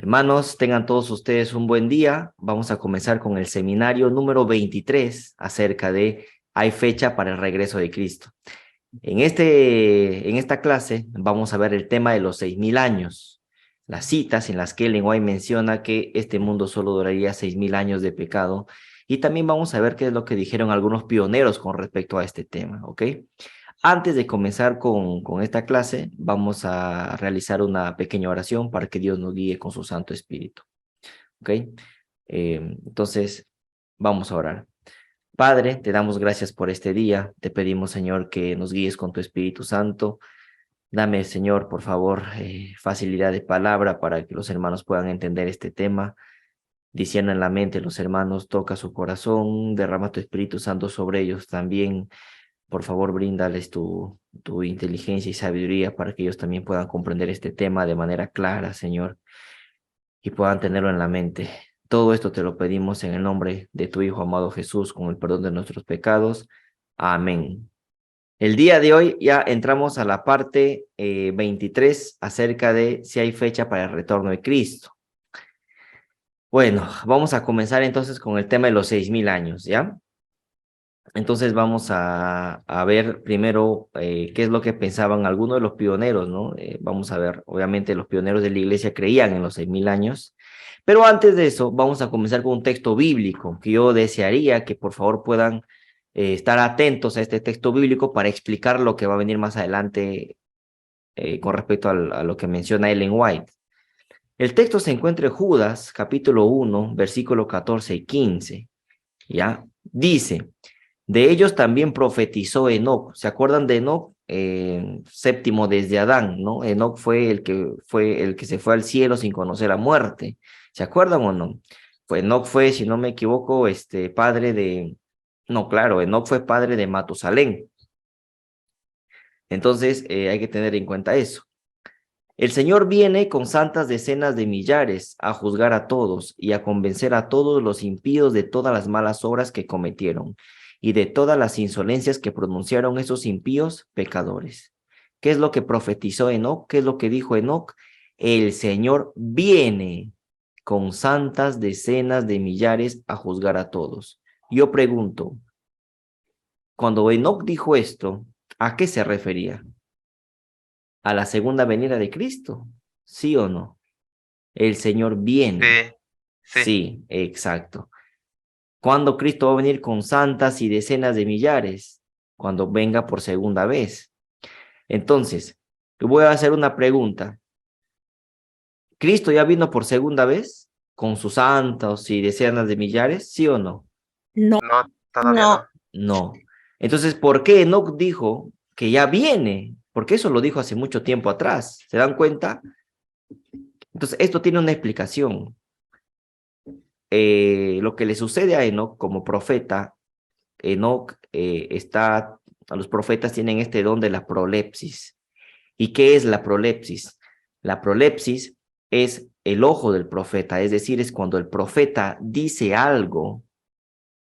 Hermanos, tengan todos ustedes un buen día. Vamos a comenzar con el seminario número 23 acerca de ¿hay fecha para el regreso de Cristo? En esta clase vamos a ver el tema de los 6000 años, las citas en las que Ellen White menciona que este mundo solo duraría 6000 años de pecado, y también vamos a ver qué es lo que dijeron algunos pioneros con respecto a este tema, ¿ok? Antes de comenzar con esta clase, vamos a realizar una pequeña oración para que Dios nos guíe con su Santo Espíritu, ¿ok? Entonces, vamos a orar. Padre, te damos gracias por este día. Te pedimos, Señor, que nos guíes con tu Espíritu Santo. Dame, Señor, por favor, facilidad de palabra para que los hermanos puedan entender este tema. Diciendo en la mente los hermanos, toca su corazón, derrama tu Espíritu Santo sobre ellos también. Por favor, bríndales tu inteligencia y sabiduría para que ellos también puedan comprender este tema de manera clara, Señor, y puedan tenerlo en la mente. Todo esto te lo pedimos en el nombre de tu Hijo amado Jesús, con el perdón de nuestros pecados. Amén. El día de hoy ya entramos a la parte 23 acerca de si hay fecha para el retorno de Cristo. Bueno, vamos a comenzar entonces con el tema de los 6000 años, ¿ya? Entonces vamos a ver primero qué es lo que pensaban algunos de los pioneros, ¿no? Vamos a ver, obviamente los pioneros de la iglesia creían en los 6000 años, pero antes de eso vamos a comenzar con un texto bíblico que yo desearía que por favor puedan estar atentos a este texto bíblico para explicar lo que va a venir más adelante con respecto a lo que menciona Ellen White. El texto se encuentra en Judas, capítulo 1, versículo 14 y 15, ¿ya? Dice: de ellos también profetizó Enoc. ¿Se acuerdan de Enoc? Séptimo desde Adán, ¿no? Enoc fue el que se fue al cielo sin conocer la muerte. ¿Se acuerdan o no? Enoc fue, si no me equivoco, padre de... No, claro, Enoc fue padre de Matusalén. Entonces, hay que tener en cuenta eso. El Señor viene con santas decenas de millares a juzgar a todos y a convencer a todos los impíos de todas las malas obras que cometieron y de todas las insolencias que pronunciaron esos impíos pecadores. ¿Qué es lo que profetizó Enoc? ¿Qué es lo que dijo Enoc? El Señor viene con santas decenas de millares a juzgar a todos. Yo pregunto, cuando Enoc dijo esto, ¿a qué se refería? ¿A la segunda venida de Cristo? ¿Sí o no? El Señor viene. Sí, sí. Sí, exacto. ¿Cuándo Cristo va a venir con santas y decenas de millares? Cuando venga por segunda vez. Entonces, te voy a hacer una pregunta. ¿Cristo ya vino por segunda vez con sus santos y decenas de millares? ¿Sí o no? No, No, todavía no, no. No. Entonces, ¿por qué Enoch dijo que ya viene? Porque eso lo dijo hace mucho tiempo atrás. ¿Se dan cuenta? Entonces, esto tiene una explicación. Lo que le sucede a Enoch como profeta, Enoch a los profetas tienen este don de la prolepsis. ¿Y qué es la prolepsis? La prolepsis es el ojo del profeta, es decir, es cuando el profeta dice algo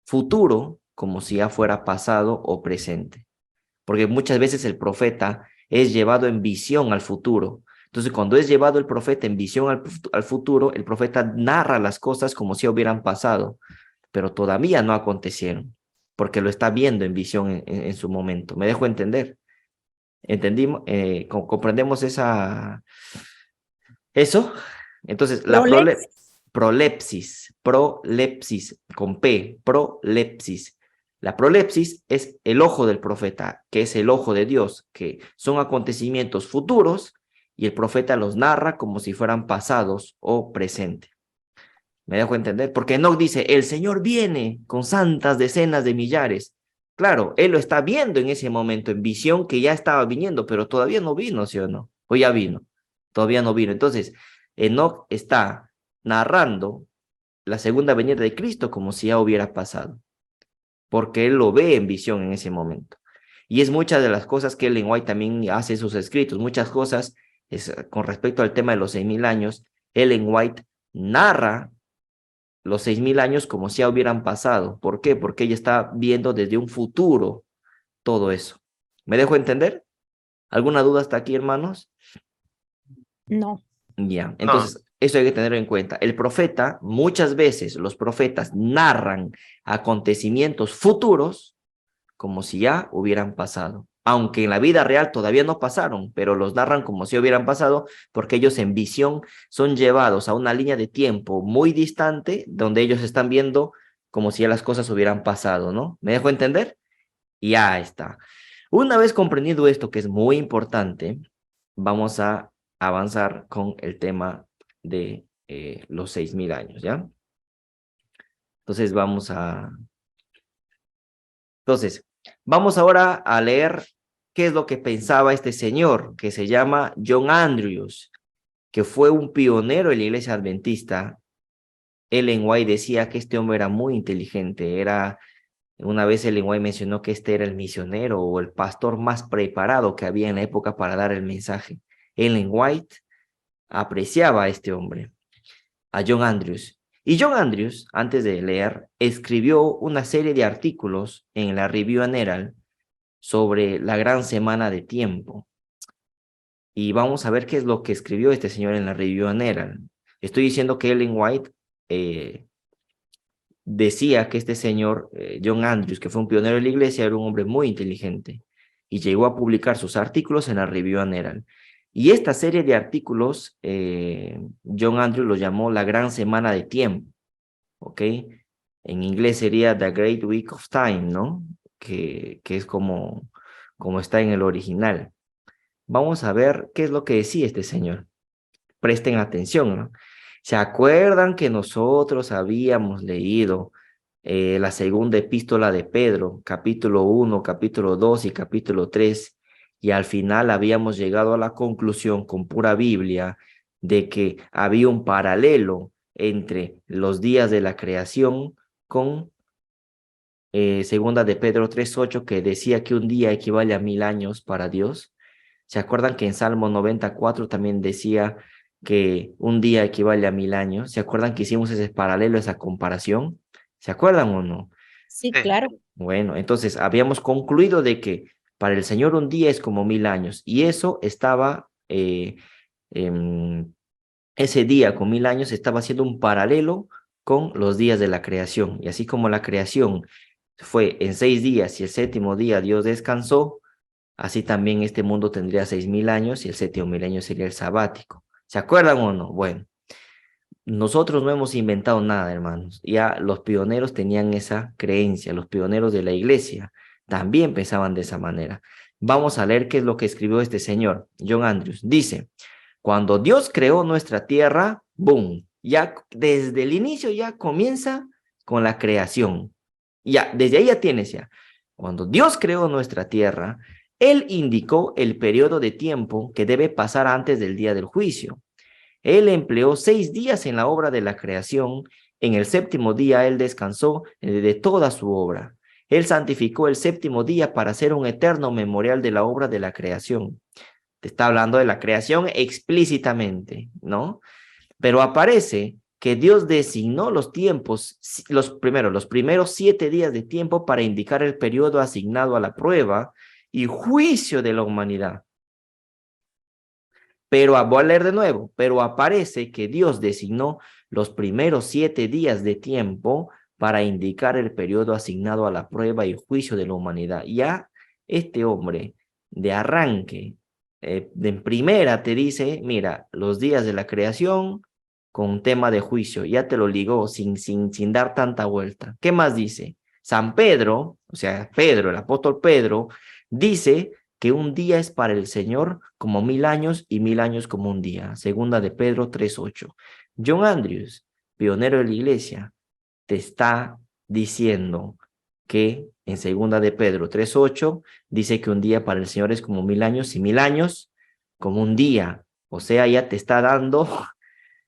futuro como si ya fuera pasado o presente. Porque muchas veces el profeta es llevado en visión al futuro. Entonces, cuando es llevado el profeta en visión al futuro, el profeta narra las cosas como si hubieran pasado, pero todavía no acontecieron, porque lo está viendo en visión en su momento. ¿Me dejo entender? ¿Entendimos? ¿Comprendemos eso? Entonces, la prolepsis. prolepsis, con P, prolepsis. La prolepsis es el ojo del profeta, que es el ojo de Dios, que son acontecimientos futuros y el profeta los narra como si fueran pasados o presentes. ¿Me dejo entender? Porque Enoch dice, el Señor viene con santas decenas de millares. Claro, él lo está viendo en ese momento, en visión que ya estaba viniendo, pero todavía no vino, ¿sí o no? O ya vino, todavía no vino. Entonces, Enoch está narrando la segunda venida de Cristo como si ya hubiera pasado, porque él lo ve en visión en ese momento. Y es muchas de las cosas que Ellen White también hace en sus escritos, muchas cosas con respecto al tema de los 6000 años, Ellen White narra los 6000 años como si ya hubieran pasado. ¿Por qué? Porque ella está viendo desde un futuro todo eso. ¿Me dejo entender? ¿Alguna duda hasta aquí, hermanos? No, Ya, No. entonces Eso hay que tenerlo en cuenta. El profeta, muchas veces los profetas narran acontecimientos futuros como si ya hubieran pasado. Aunque en la vida real todavía no pasaron, pero los narran como si hubieran pasado, porque ellos en visión son llevados a una línea de tiempo muy distante, donde ellos están viendo como si ya las cosas hubieran pasado, ¿no? ¿Me dejo entender? Y ya está. Una vez comprendido esto, que es muy importante, vamos a avanzar con el tema de los 6.000 años, ¿ya? Entonces vamos ahora a leer qué es lo que pensaba este señor, que se llama John Andrews, que fue un pionero en la iglesia adventista. Ellen White decía que este hombre era muy inteligente, una vez Ellen White mencionó que este era el misionero o el pastor más preparado que había en la época para dar el mensaje. Ellen White apreciaba a este hombre, a John Andrews. Y John Andrews, antes de leer, escribió una serie de artículos en la Review and Herald sobre la gran semana de tiempo. Y vamos a ver qué es lo que escribió este señor en la Review and Herald. Estoy diciendo que Ellen White decía que este señor, John Andrews, que fue un pionero de la iglesia, era un hombre muy inteligente y llegó a publicar sus artículos en la Review and Herald. Y esta serie de artículos, John Andrews lo llamó la gran semana de tiempo, ¿ok? En inglés sería The Great Week of Time, ¿no? Que es como está en el original. Vamos a ver qué es lo que decía este señor. Presten atención, ¿no? ¿Se acuerdan que nosotros habíamos leído la segunda epístola de Pedro, capítulo 1, capítulo 2 y capítulo 3, y al final habíamos llegado a la conclusión con pura Biblia de que había un paralelo entre los días de la creación con segunda de Pedro 3:8, que decía que un día equivale a 1000 años para Dios? ¿Se acuerdan que en Salmo 94 también decía que un día equivale a 1000 años? ¿Se acuerdan que hicimos ese paralelo, esa comparación? ¿Se acuerdan o no? Sí, claro. Bueno, entonces habíamos concluido de que para el Señor un día es como 1000 años, y eso estaba, ese día con 1000 años estaba haciendo un paralelo con los días de la creación. Y así como la creación fue en 6 días y el séptimo día Dios descansó, así también este mundo tendría 6000 años y el séptimo milenio sería el sabático. ¿Se acuerdan o no? Bueno, nosotros no hemos inventado nada, hermanos. Ya los pioneros tenían esa creencia, los pioneros de la iglesia también pensaban de esa manera. Vamos a leer qué es lo que escribió este señor, John Andrews. Dice, cuando Dios creó nuestra tierra, boom, ya desde el inicio ya comienza con la creación. Ya, desde ahí ya tienes ya. Cuando Dios creó nuestra tierra, Él indicó el periodo de tiempo que debe pasar antes del día del juicio. Él empleó 6 días en la obra de la creación. En el séptimo día Él descansó de toda su obra. Él santificó el séptimo día para hacer un eterno memorial de la obra de la creación. Te está hablando de la creación explícitamente, ¿no? Pero aparece que Dios designó los tiempos, los primeros 7 días de tiempo para indicar el periodo asignado a la prueba y juicio de la humanidad. Pero voy a leer de nuevo, pero aparece que Dios designó los primeros 7 días de tiempo para indicar el periodo asignado a la prueba y juicio de la humanidad. Ya este hombre de arranque, en primera te dice, mira, los días de la creación con tema de juicio, ya te lo ligó sin dar tanta vuelta. ¿Qué más dice? San Pedro, o sea, Pedro, el apóstol Pedro, dice que un día es para el Señor como 1000 años y 1000 años como un día. Segunda de Pedro 3:8. John Andrews, pionero de la iglesia, te está diciendo que en segunda de Pedro 3:8 dice que un día para el Señor es como 1000 años y 1000 años como un día. O sea, ya te está dando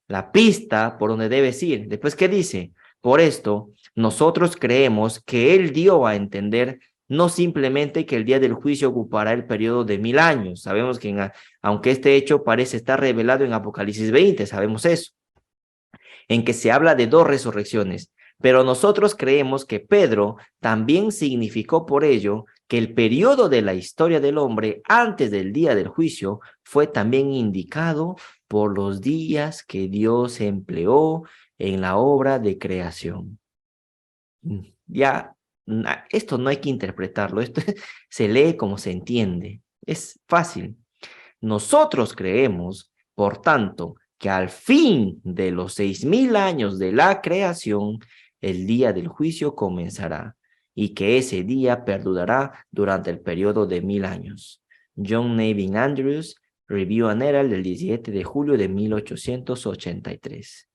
la pista por donde debes ir. Después, ¿qué dice? Por esto, nosotros creemos que Él dio a entender no simplemente que el día del juicio ocupará el periodo de 1000 años. Sabemos que aunque este hecho parece estar revelado en Apocalipsis 20, sabemos eso, en que se habla de 2 resurrecciones. Pero nosotros creemos que Pedro también significó por ello que el periodo de la historia del hombre antes del día del juicio fue también indicado por los días que Dios empleó en la obra de creación. Ya, esto no hay que interpretarlo, esto se lee como se entiende, es fácil. Nosotros creemos, por tanto, que al fin de los 6,000 años de la creación, el día del juicio comenzará, y que ese día perdurará durante el periodo de 1,000 años. John Navin Andrews, Review and Herald del 17 de julio de 1883.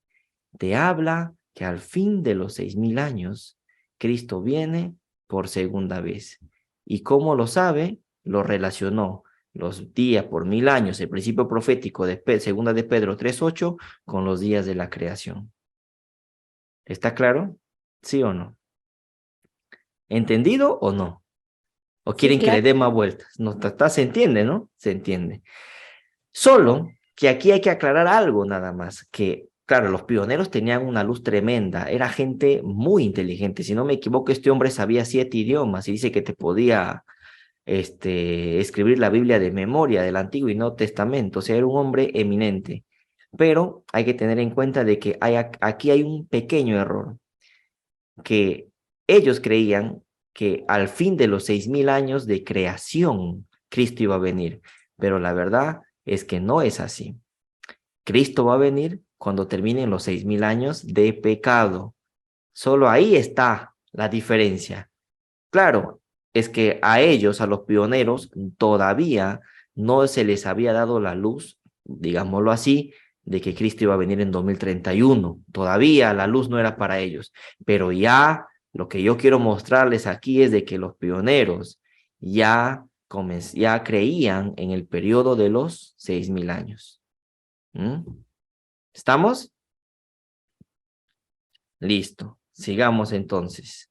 Te habla que al fin de los 6,000 años, Cristo viene por segunda vez. ¿Y cómo lo sabe? Lo relacionó los días por 1,000 años, el principio profético de segunda de Pedro 3:8, con los días de la creación. ¿Está claro? ¿Sí o no? ¿Entendido o no? ¿O quieren que le dé más vueltas? No, se entiende, ¿no? Se entiende. Solo que aquí hay que aclarar algo nada más, que claro, los pioneros tenían una luz tremenda, era gente muy inteligente. Si no me equivoco, este hombre sabía 7 idiomas y dice que te podía escribir la Biblia de memoria del Antiguo y Nuevo Testamento. O sea, era un hombre eminente. Pero hay que tener en cuenta de que aquí hay un pequeño error, que ellos creían que al fin de los 6,000 años de creación, Cristo iba a venir. Pero la verdad es que no es así. Cristo va a venir cuando terminen los 6,000 años de pecado. Solo ahí está la diferencia. Claro, es que a ellos, a los pioneros, todavía no se les había dado la luz, digámoslo así, de que Cristo iba a venir en 2031. Todavía la luz no era para ellos. Pero ya lo que yo quiero mostrarles aquí es de que los pioneros ya creían en el periodo de los 6,000 años. ¿Estamos? Listo. Sigamos entonces.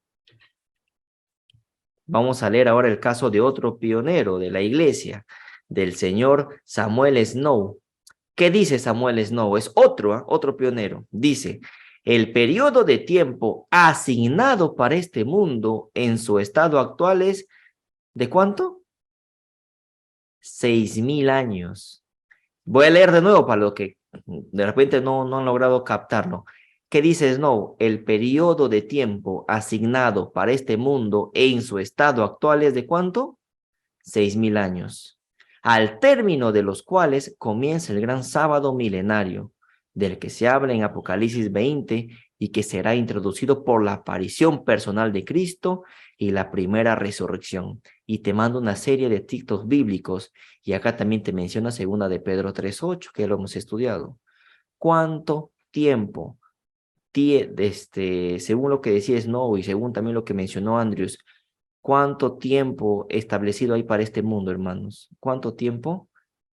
Vamos a leer ahora el caso de otro pionero de la iglesia, del señor Samuel Snow. ¿Qué dice Samuel Snow? Es otro pionero. Dice, el periodo de tiempo asignado para este mundo en su estado actual es, ¿de cuánto? 6,000 años. Voy a leer de nuevo para lo que de repente no han logrado captarlo. ¿Qué dice Snow? El periodo de tiempo asignado para este mundo en su estado actual es ¿de cuánto? 6,000 años, al término de los cuales comienza el gran sábado milenario, del que se habla en Apocalipsis 20 y que será introducido por la aparición personal de Cristo y la primera resurrección. Y te mando una serie de TikToks bíblicos, y acá también te menciona segunda de Pedro 3:8, que lo hemos estudiado. ¿Cuánto tiempo? Según lo que decía Snow y según también lo que mencionó Andrews, ¿cuánto tiempo establecido hay para este mundo, hermanos? ¿Cuánto tiempo?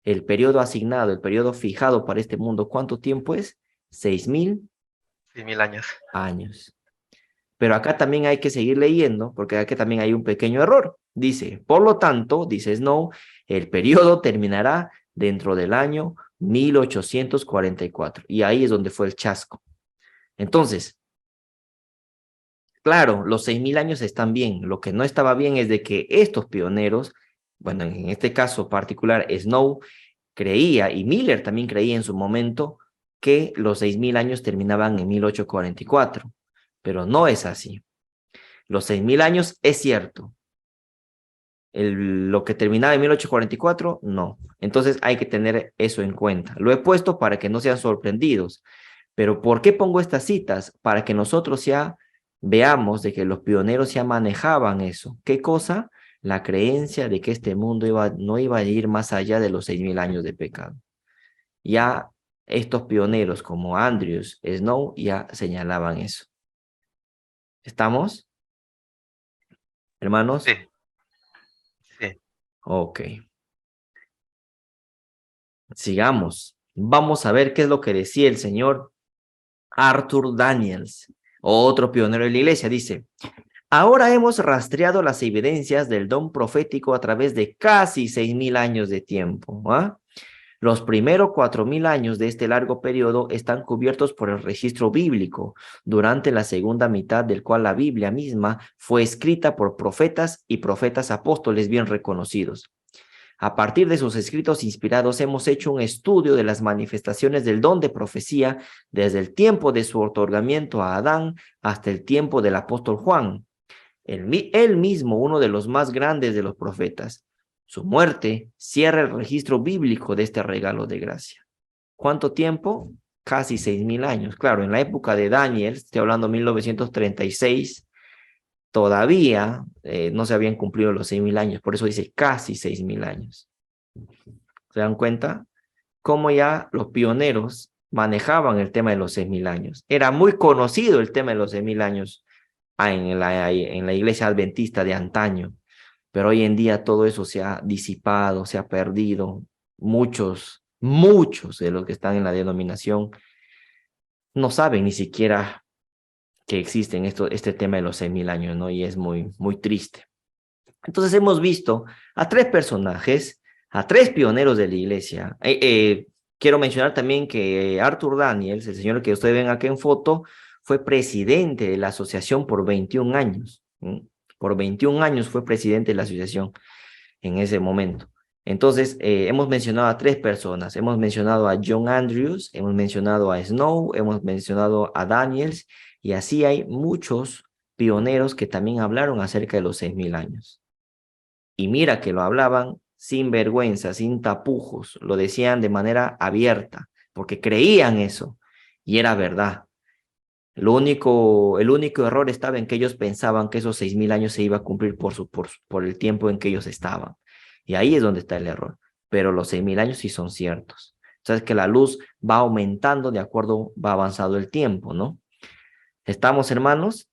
El periodo asignado, el periodo fijado para este mundo, ¿cuánto tiempo es? 6,000 años. años. Pero acá también hay que seguir leyendo, porque acá también hay un pequeño error. Dice, por lo tanto, dice Snow, el periodo terminará dentro del año 1844. Y ahí es donde fue el chasco. Entonces, claro, los 6,000 años están bien. Lo que no estaba bien es de que estos pioneros, bueno, en este caso particular, Snow creía, y Miller también creía en su momento, que los 6,000 años terminaban en 1844. Pero no es así. Los 6,000 años es cierto. Lo que terminaba en 1844, no. Entonces hay que tener eso en cuenta. Lo he puesto para que no sean sorprendidos. Pero ¿por qué pongo estas citas? Para que nosotros ya veamos de que los pioneros ya manejaban eso. ¿Qué cosa? La creencia de que este mundo no iba a ir más allá de los 6,000 años de pecado. Ya estos pioneros como Andrews, Snow, ya señalaban eso. ¿Estamos? ¿Hermanos? Sí. Sí. Ok. Sigamos. Vamos a ver qué es lo que decía el señor Arthur Daniels, otro pionero de la iglesia. Dice, ahora hemos rastreado las evidencias del don profético a través de casi 6,000 años de tiempo. Los primeros 4,000 años de este largo periodo están cubiertos por el registro bíblico, durante la segunda mitad del cual la Biblia misma fue escrita por profetas y profetas apóstoles bien reconocidos. A partir de sus escritos inspirados hemos hecho un estudio de las manifestaciones del don de profecía desde el tiempo de su otorgamiento a Adán hasta el tiempo del apóstol Juan, él mismo uno de los más grandes de los profetas. Su muerte cierra el registro bíblico de este regalo de gracia. ¿Cuánto tiempo? Casi 6.000 años. Claro, en la época de Daniel, estoy hablando de 1936, todavía no se habían cumplido los 6.000 años, por eso dice casi 6.000 años. ¿Se dan cuenta? Cómo ya los pioneros manejaban el tema de los 6.000 años. Era muy conocido el tema de los 6.000 años en la iglesia adventista de antaño, pero hoy en día todo eso se ha disipado, se ha perdido. Muchos de los que están en la denominación no saben ni siquiera que existen este tema de los 6.000 años, ¿no? Y es muy, muy triste. Entonces hemos visto a 3 personajes, a 3 pioneros de la iglesia. Quiero mencionar también que Arthur Daniels, el señor que ustedes ven aquí en foto, fue presidente de la asociación por 21 años. Por 21 años fue presidente de la asociación en ese momento. Entonces, hemos mencionado a 3 personas. Hemos mencionado a John Andrews, hemos mencionado a Snow, hemos mencionado a Daniels, y así hay muchos pioneros que también hablaron acerca de los 6.000 años. Y mira que lo hablaban sin vergüenza, sin tapujos, lo decían de manera abierta, porque creían eso, y era verdad. El único error estaba en que ellos pensaban que esos 6.000 años se iba a cumplir por el tiempo en que ellos estaban. Y ahí es donde está el error. Pero los 6.000 años sí son ciertos. Sabes que la luz va aumentando de acuerdo, va avanzado el tiempo, ¿no? ¿Estamos, hermanos?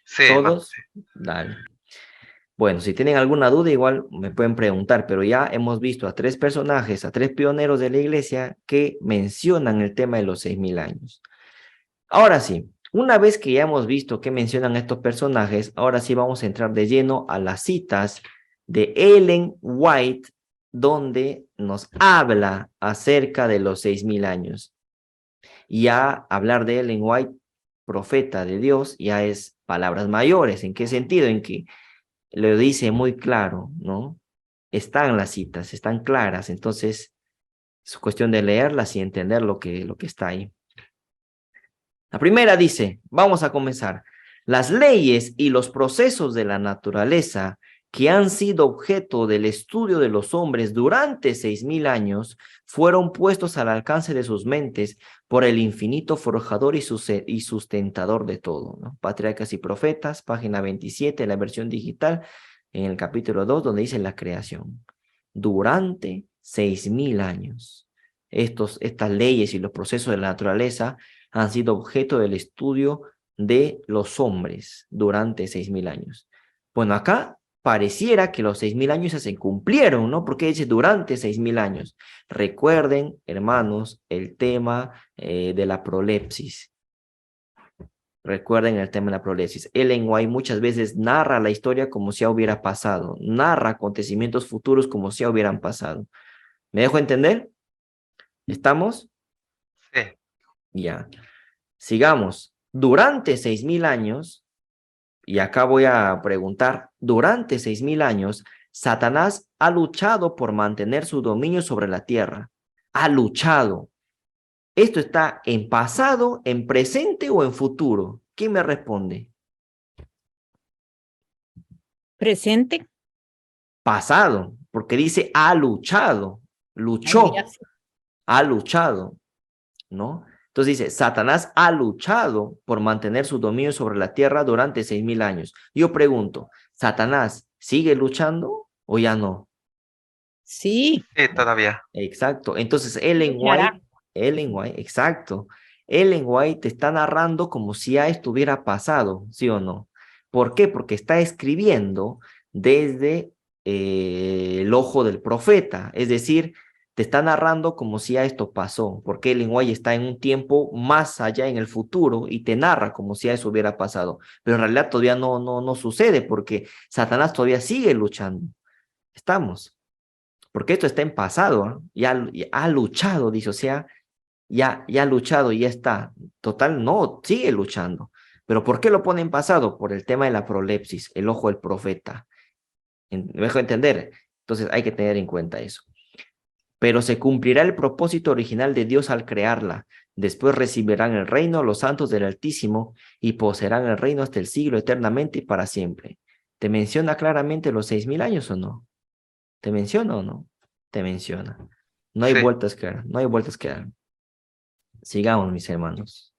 Sí, hermano, ¿Todos? sí. Dale. Bueno, si tienen alguna duda, igual me pueden preguntar, pero ya hemos visto a 3 personajes, a 3 pioneros de la iglesia que mencionan el tema de los 6.000 años. Ahora sí, una vez que ya hemos visto que mencionan estos personajes, ahora sí vamos a entrar de lleno a las citas de Ellen White, donde nos habla acerca de los 6.000 años. Y ya hablar de Ellen White, profeta de Dios, ya es palabras mayores. ¿En qué sentido? En que lo dice muy claro, ¿no? Están las citas, están claras, entonces es cuestión de leerlas y entender lo que está ahí. La primera dice, vamos a comenzar. Las leyes y los procesos de la naturaleza que han sido objeto del estudio de los hombres durante 6.000 años fueron puestos al alcance de sus mentes por el infinito forjador y sustentador de todo, ¿no? Patriarcas y Profetas, página 27, la versión digital, en el capítulo 2, donde dice la creación. Durante 6.000 años. Estas leyes y los procesos de la naturaleza han sido objeto del estudio de los hombres durante 6.000 años. Bueno, acá pareciera que los 6.000 años ya se cumplieron, ¿no? Porque dice durante 6.000 años. Recuerden, hermanos, el tema de la prolepsis. Recuerden el tema de la prolepsis. Ellen White muchas veces narra la historia como si ya hubiera pasado. Narra acontecimientos futuros como si ya hubieran pasado. ¿Me dejo entender? ¿Estamos? Sí. Ya. Sigamos. Durante 6.000 años, y acá voy a preguntar, durante 6.000 años, Satanás ha luchado por mantener su dominio sobre la tierra. Ha luchado. ¿Esto está en pasado, en presente o en futuro? ¿Quién me responde? Presente. Pasado, porque dice ha luchado, Ay, mira, luchó, ha luchado, ¿no? Entonces dice, Satanás ha luchado por mantener su dominio sobre la tierra durante 6.000 años. Yo pregunto, ¿Satanás sigue luchando o ya no? sí, Sí, todavía. Exacto. Entonces luchará. Ellen White, exacto. Ellen White te está narrando como si ya estuviera pasado, ¿sí o no? ¿Por qué? Porque está escribiendo desde el ojo del profeta, es decir, te está narrando como si ya esto pasó, porque Ellen White está en un tiempo más allá en el futuro y te narra como si ya eso hubiera pasado, pero en realidad todavía no sucede porque Satanás todavía sigue luchando. Estamos. Porque esto está en pasado, ¿eh? Ya ha luchado, dice, o sea, ya ha luchado y ya está. Total, no, sigue luchando. ¿Pero por qué lo pone en pasado? Por el tema de la prolepsis, el ojo del profeta. ¿Me dejo entender? Entonces hay que tener en cuenta eso. Pero se cumplirá el propósito original de Dios al crearla. Después recibirán el reino los santos del Altísimo y poseerán el reino hasta el siglo eternamente y para siempre. ¿Te menciona claramente los 6.000 años o no? ¿Te menciona o no? Te menciona. No hay Sí. vueltas que dar, no hay vueltas que dar. Sigamos, mis hermanos.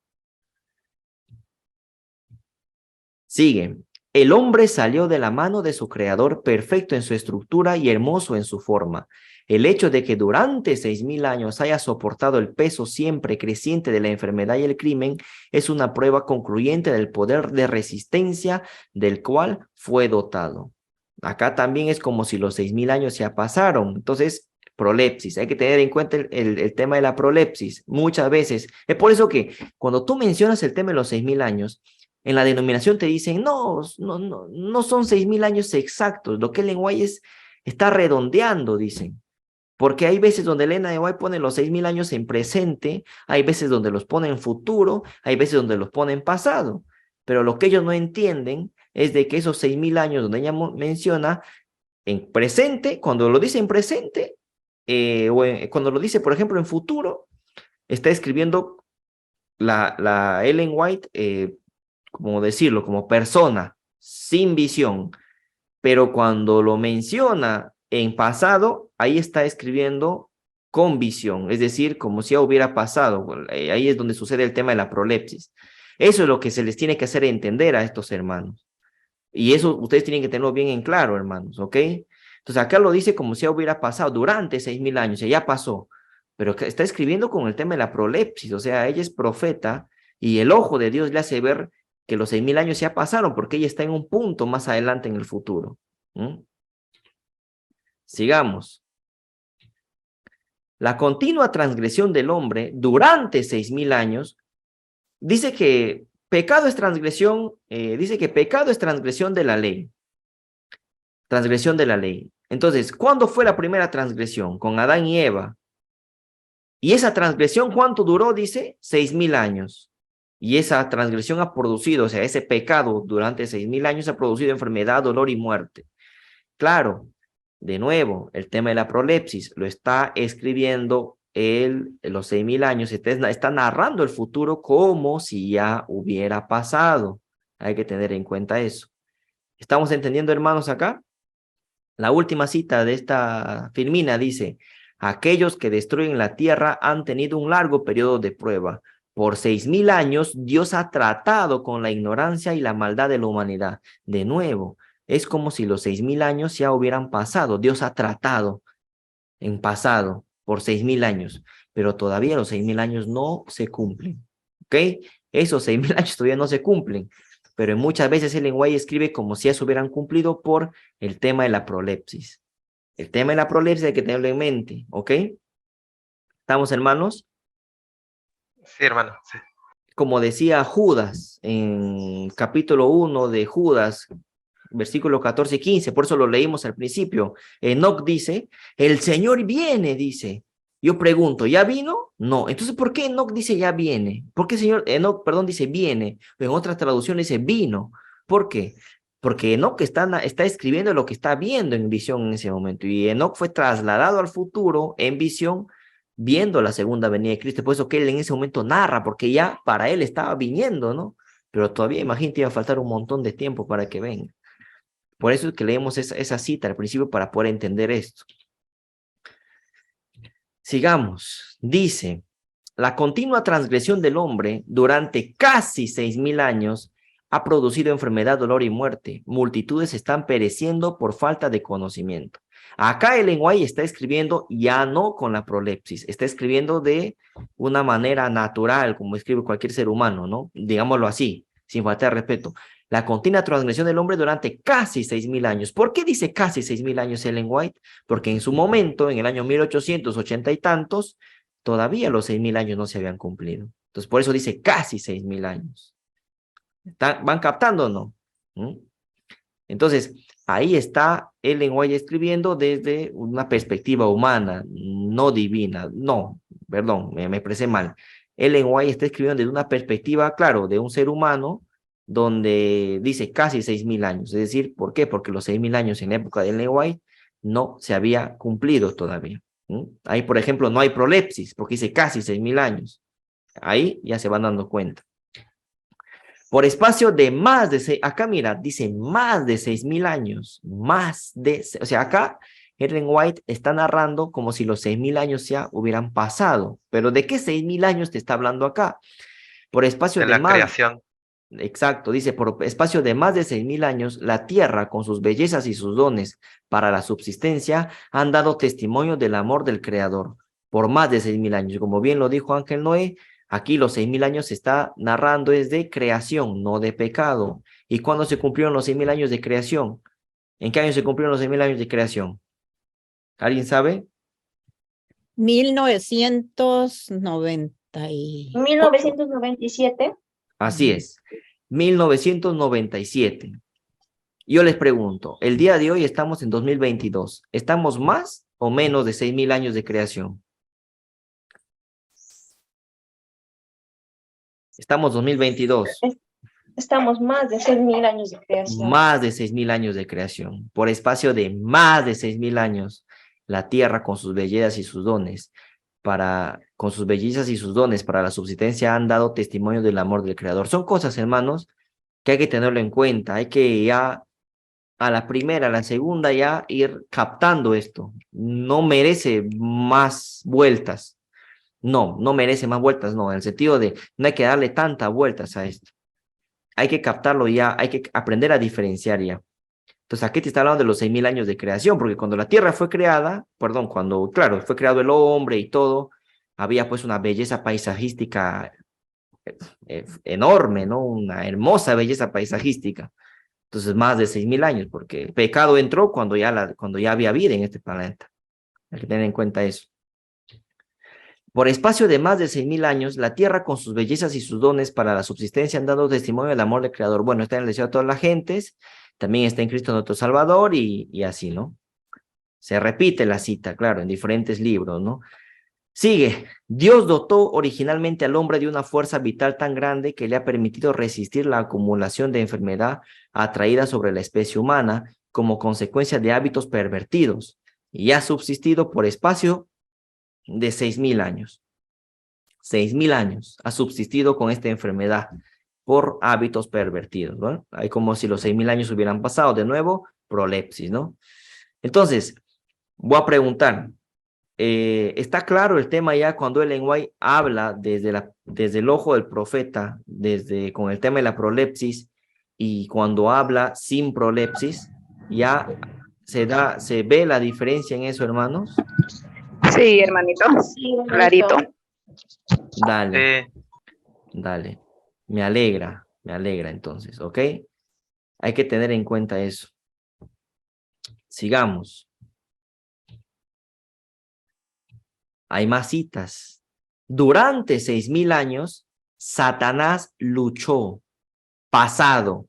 Sigue. El hombre salió de la mano de su creador perfecto en su estructura y hermoso en su forma. El hecho de que durante 6.000 años haya soportado el peso siempre creciente de la enfermedad y el crimen es una prueba concluyente del poder de resistencia del cual fue dotado. Acá también es como si los 6.000 años ya pasaron. Entonces, prolepsis. Hay que tener en cuenta el tema de la prolepsis. Muchas veces. Es por eso que cuando tú mencionas el tema de los 6.000 años, en la denominación te dicen, no son 6.000 años exactos. Lo que Ellen White está redondeando, dicen. Porque hay veces donde Elena de White pone los 6.000 años en presente, hay veces donde los pone en futuro, hay veces donde los pone en pasado. Pero lo que ellos no entienden es de que esos 6.000 años donde ella menciona en presente, cuando lo dice en presente, cuando lo dice, por ejemplo, en futuro, está escribiendo la Ellen White, como decirlo, como persona, sin visión. Pero cuando lo menciona en pasado, ahí está escribiendo con visión, es decir, como si ya hubiera pasado. Ahí es donde sucede el tema de la prolepsis. Eso es lo que se les tiene que hacer entender a estos hermanos. Y eso ustedes tienen que tenerlo bien en claro, hermanos, ¿ok? Entonces acá lo dice como si ya hubiera pasado durante 6.000 años, ya pasó. Pero está escribiendo con el tema de la prolepsis, o sea, ella es profeta y el ojo de Dios le hace ver que los 6.000 años ya pasaron porque ella está en un punto más adelante en el futuro. Sigamos. La continua transgresión del hombre durante 6.000 años dice que pecado es transgresión, dice que pecado es transgresión de la ley. Transgresión de la ley. Entonces, ¿cuándo fue la primera transgresión? Con Adán y Eva. Y esa transgresión, ¿cuánto duró? Dice 6.000 años. Y esa transgresión ha producido, o sea, ese pecado durante 6.000 años ha producido enfermedad, dolor y muerte. Claro, de nuevo, el tema de la prolepsis lo está escribiendo los 6.000 años, está narrando el futuro como si ya hubiera pasado. Hay que tener en cuenta eso. ¿Estamos entendiendo, hermanos, acá? La última cita de esta Firmina dice, aquellos que destruyen la tierra han tenido un largo periodo de prueba. Por 6.000 años, Dios ha tratado con la ignorancia y la maldad de la humanidad. De nuevo, es como si los 6.000 años ya hubieran pasado. Dios ha tratado en pasado por 6.000 años, pero todavía los 6.000 años no se cumplen. ¿Ok? Esos 6.000 años todavía no se cumplen, pero muchas veces el lenguaje escribe como si ya se hubieran cumplido por el tema de la prolepsis. El tema de la prolepsis hay que tenerlo en mente, ¿ok? ¿Estamos, hermanos? Sí, hermano. Sí. Como decía Judas en capítulo 1 de Judas, versículo 14 y 15, por eso lo leímos al principio. Enoc dice, el Señor viene, dice. Yo pregunto, ¿ya vino? No. Entonces, ¿por qué Enoc dice ya viene? ¿Por qué Enoc, perdón, dice viene? En otras traducciones dice vino. ¿Por qué? Porque Enoc está escribiendo lo que está viendo en visión en ese momento. Y Enoc fue trasladado al futuro en visión viendo la segunda venida de Cristo. Por eso que él en ese momento narra, porque ya para él estaba viniendo, ¿no? Pero todavía, imagínate, iba a faltar un montón de tiempo para que venga. Por eso es que leemos esa cita al principio para poder entender esto. Sigamos. Dice, la continua transgresión del hombre durante casi 6.000 años ha producido enfermedad, dolor y muerte. Multitudes están pereciendo por falta de conocimiento. Acá el lenguaje está escribiendo ya no con la prolepsis, está escribiendo de una manera natural, como escribe cualquier ser humano, ¿no? Digámoslo así, sin faltar de respeto. La continua transgresión del hombre durante casi 6.000 años. ¿Por qué dice casi 6.000 años Ellen White? Porque en su momento, en el año 1880 y tantos, todavía los 6.000 años no se habían cumplido. Entonces, por eso dice casi 6.000 años. ¿Van captando o no? Entonces, ahí está Ellen White escribiendo desde una perspectiva humana, no divina. No, perdón, me expresé mal. Ellen White está escribiendo desde una perspectiva, claro, de un ser humano, donde dice casi 6.000 años. Es decir, ¿por qué? Porque los 6.000 años en la época de Ellen White no se había cumplido todavía. Ahí, por ejemplo, no hay prolepsis, porque dice casi 6.000 años. Ahí ya se van dando cuenta. Por espacio de más de acá mira, dice más de 6.000 años, o sea, acá Ellen White está narrando como si los 6.000 años ya hubieran pasado. Pero ¿de qué 6.000 años te está hablando acá? Por espacio de de la más, creación. exacto, dice, por espacio de más de 6.000 años, la tierra con sus bellezas y sus dones para la subsistencia han dado testimonio del amor del Creador. Por más de 6.000 años, como bien lo dijo Ángel Noé, aquí los 6.000 años se está narrando es de creación, no de pecado. ¿Y cuándo se cumplieron los 6.000 años de creación? ¿En qué año se cumplieron los 6.000 años de creación? ¿Alguien sabe? 1990 y... 1997. Así es, 1997. Yo les pregunto, el día de hoy estamos en 2022. ¿Estamos más o menos de 6.000 años de creación? Estamos 2022. Estamos más de 6.000 años de creación. Más de 6.000 años de creación. Por espacio de más de 6.000 años, la tierra con sus bellezas y sus dones, con sus bellezas y sus dones para la subsistencia han dado testimonio del amor del Creador. Son cosas, hermanos, que hay que tenerlo en cuenta. Hay que ya a la primera, a la segunda ya ir captando esto. No merece más vueltas. No, no merece más vueltas, no, en el sentido de no hay que darle tantas vueltas a esto. Hay que captarlo ya, hay que aprender a diferenciar ya. Entonces aquí te está hablando de los 6.000 años de creación, porque cuando la tierra fue creada, perdón, cuando, claro, fue creado el hombre y todo, había pues una belleza paisajística enorme, ¿no? Una hermosa belleza paisajística. Entonces, más de 6.000 años, porque el pecado entró cuando ya había vida en este planeta. Hay que tener en cuenta eso. Por espacio de más de 6.000 años, la tierra con sus bellezas y sus dones para la subsistencia han dado testimonio del amor del Creador. Bueno, está en el deseo de todas las gentes, también está en Cristo nuestro Salvador y así, ¿no? Se repite la cita, claro, en diferentes libros, ¿no? Sigue, Dios dotó originalmente al hombre de una fuerza vital tan grande que le ha permitido resistir la acumulación de enfermedad atraída sobre la especie humana como consecuencia de hábitos pervertidos y ha subsistido por espacio de 6.000 años. 6.000 años ha subsistido con esta enfermedad por hábitos pervertidos, ¿no? Hay como si los 6.000 años hubieran pasado de nuevo, prolepsis, ¿no? Entonces, voy a preguntar, ¿está claro el tema ya cuando Ellen White habla desde el ojo del profeta, con el tema de la prolepsis, y cuando habla sin prolepsis, ya se ve la diferencia en eso, hermanos? Sí, hermanito, Sí, hermanito. clarito. Dale, dale. Me alegra entonces, ¿ok? Hay que tener en cuenta eso. Sigamos. Hay más citas. Durante 6.000 años, Satanás luchó, pasado,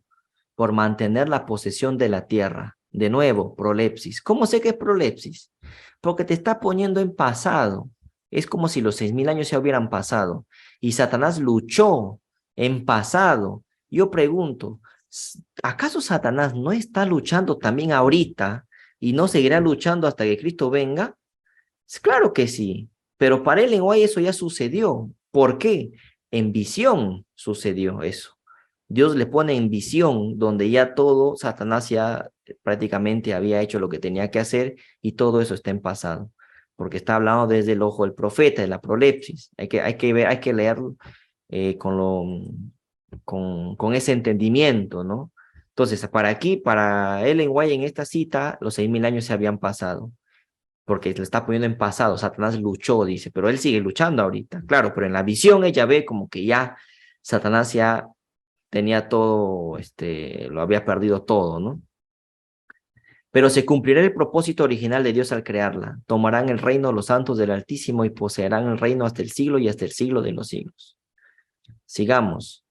por mantener la posesión de la tierra. De nuevo, prolepsis. ¿Cómo sé que es prolepsis? Porque te está poniendo en pasado. Es como si los 6.000 años ya hubieran pasado. Y Satanás luchó en pasado. Yo pregunto, ¿acaso Satanás no está luchando también ahorita y no seguirá luchando hasta que Cristo venga? Claro que sí, pero para Ellen White eso ya sucedió. ¿Por qué? En visión sucedió eso. Dios le pone en visión donde ya todo, Satanás ya prácticamente había hecho lo que tenía que hacer y todo eso está en pasado. Porque está hablando desde el ojo del profeta, de la prolepsis. Hay que leerlo con ese entendimiento, ¿no? Entonces, para Ellen White en esta cita, los 6.000 años se habían pasado porque le está poniendo en pasado. Satanás luchó, dice, pero él sigue luchando ahorita. Claro, pero en la visión ella ve como que ya Satanás ya tenía todo, lo había perdido todo, ¿no? Pero se cumplirá el propósito original de Dios al crearla. Tomarán el reino los santos del Altísimo y poseerán el reino hasta el siglo y hasta el siglo de los siglos. Sigamos.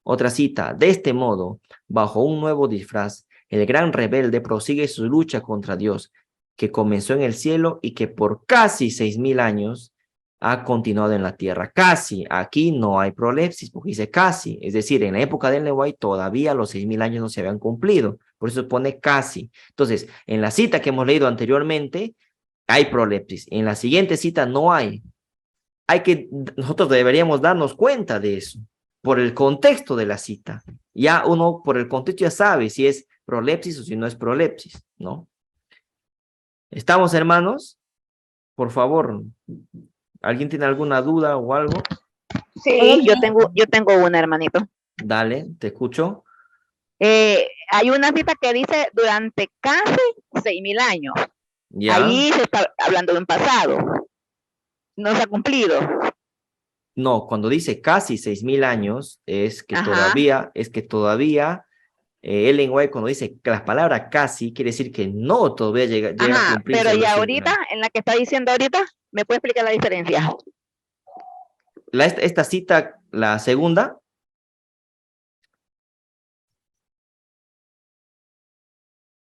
Otra cita. De este modo, bajo un nuevo disfraz, el gran rebelde prosigue su lucha contra Dios, que comenzó en el cielo y que por casi 6.000 años ha continuado en la tierra. Casi, aquí no hay prolepsis, porque dice casi. Es decir, en la época de Ellen White todavía los 6.000 años no se habían cumplido. Por eso pone casi. Entonces, en la cita que hemos leído anteriormente, hay prolepsis. En la siguiente cita no hay. Nosotros deberíamos darnos cuenta de eso, por el contexto de la cita. Ya uno, por el contexto, ya sabe si es prolepsis o si no es prolepsis, ¿no? ¿Estamos, hermanos? Por favor, ¿alguien tiene alguna duda o algo? Sí, yo tengo una, hermanito. Dale, te escucho. Hay una cita que dice durante casi 6.000 años. Ya. Ahí se está hablando de un pasado. No se ha cumplido. No, cuando dice casi 6.000 años, es que Ajá. todavía, Ellen White cuando dice que la palabra casi, quiere decir que no todavía llega a Ajá, cumplirse pero los ya 6.000 ahorita, años. en la que está diciendo ahorita, ¿me puede explicar la diferencia? Esta cita, la segunda,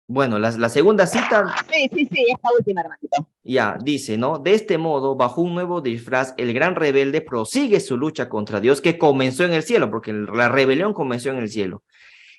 bueno, la segunda cita Sí, esta última, hermanito. ya dice, ¿no? De este modo, bajo un nuevo disfraz, el gran rebelde prosigue su lucha contra Dios que comenzó en el cielo, porque la rebelión comenzó en el cielo,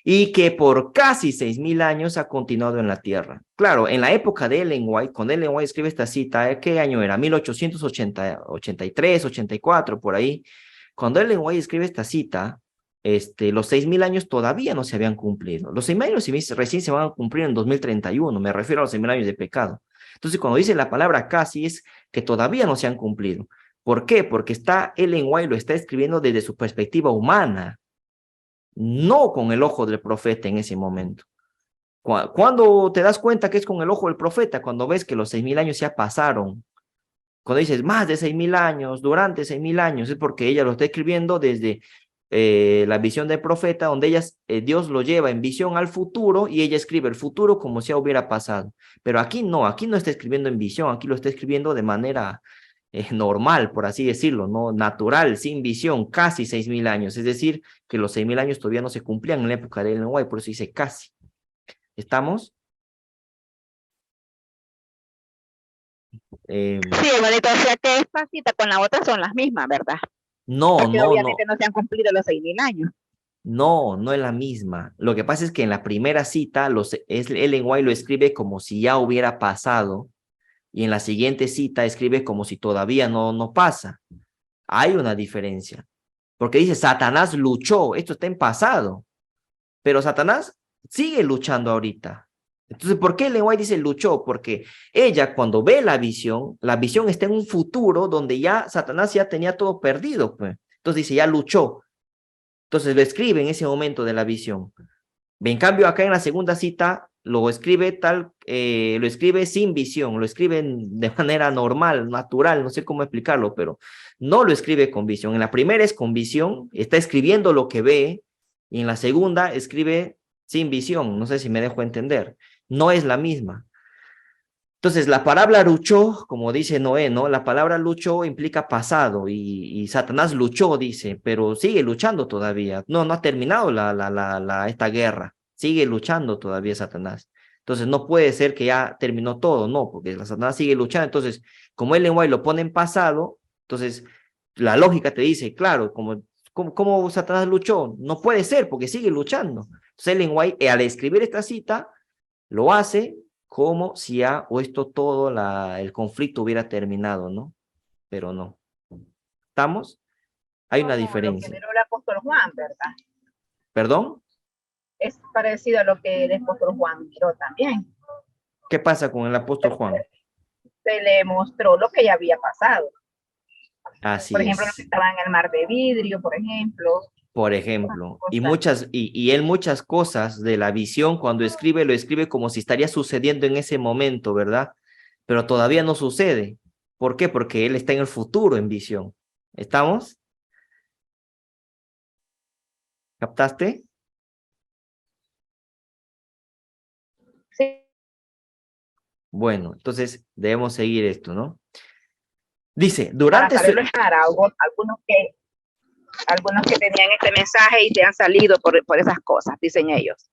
y que por casi 6.000 años ha continuado en la tierra. Claro, en la época de Ellen White, cuando Ellen White escribe esta cita, ¿qué año era? 1883, 84, por ahí. Cuando Ellen White escribe esta cita, los 6.000 años todavía no se habían cumplido. Los 6.000 años recién se van a cumplir en 2031, me refiero a los 6.000 años de pecado. Entonces, cuando dice la palabra casi, es que todavía no se han cumplido. ¿Por qué? Porque Ellen White lo está escribiendo desde su perspectiva humana, no con el ojo del profeta en ese momento. ¿Cuándo te das cuenta que es con el ojo del profeta? Cuando ves que los 6.000 años ya pasaron. Cuando dices más de 6.000 años, durante 6.000 años, es porque ella lo está escribiendo desde la visión del profeta, donde Dios lo lleva en visión al futuro y ella escribe el futuro como si ya hubiera pasado. Pero aquí no está escribiendo en visión, aquí lo está escribiendo de manera normal, por así decirlo, no natural, sin visión, casi 6.000 años. Es decir, que los 6.000 años todavía no se cumplían en la época de Ellen White, por eso dice casi. ¿Estamos? Sí, hermanito, o sea que esta cita con la otra son las mismas, ¿verdad? No, Porque no, obviamente no. no se han cumplido los 6.000 años. No, no es la misma. Lo que pasa es que en la primera cita Ellen White lo escribe como si ya hubiera pasado y en la siguiente cita escribe como si todavía no pasa. Hay una diferencia. Porque dice, Satanás luchó, esto está en pasado, pero Satanás sigue luchando ahorita. Entonces, ¿por qué Ellen White dice luchó? Porque ella cuando ve la visión está en un futuro donde ya Satanás ya tenía todo perdido, pues. Entonces dice, ya luchó. Entonces lo escribe en ese momento de la visión. En cambio, acá en la segunda cita lo escribe lo escribe sin visión, lo escribe de manera normal, natural, no sé cómo explicarlo, pero no lo escribe con visión. En la primera es con visión, está escribiendo lo que ve, y en la segunda escribe sin visión, no sé si me dejo entender. No es la misma. Entonces, la palabra luchó, como dice Noé, ¿no? La palabra luchó implica pasado y Satanás luchó, dice, pero sigue luchando todavía. No ha terminado esta guerra. Sigue luchando todavía Satanás. Entonces, no puede ser que ya terminó todo, no, porque Satanás sigue luchando. Entonces, como Ellen White lo pone en pasado, entonces la lógica te dice, claro, ¿cómo Satanás luchó? No puede ser, porque sigue luchando. Entonces, Ellen White, al escribir esta cita, lo hace como si ya o esto todo el conflicto hubiera terminado, ¿no? Pero no. ¿Estamos? Hay una Como lo que diferencia. miró el apóstol Juan, ¿verdad? ¿Perdón? Es parecido a lo que el apóstol Juan miró también. ¿Qué pasa con el apóstol Juan? Se le mostró lo que ya había pasado. Así Por ejemplo, los que es. estaban en el mar de vidrio, por ejemplo. Por ejemplo, y él muchas cosas de la visión cuando escribe, lo escribe como si estaría sucediendo en ese momento, ¿verdad? Pero todavía no sucede. ¿Por qué? Porque él está en el futuro en visión. ¿Estamos? ¿Captaste? Sí. Bueno, entonces debemos seguir esto, ¿no? Dice, Para durante saberlo estar, algunos que tenían este mensaje y se han salido por esas cosas, dicen ellos.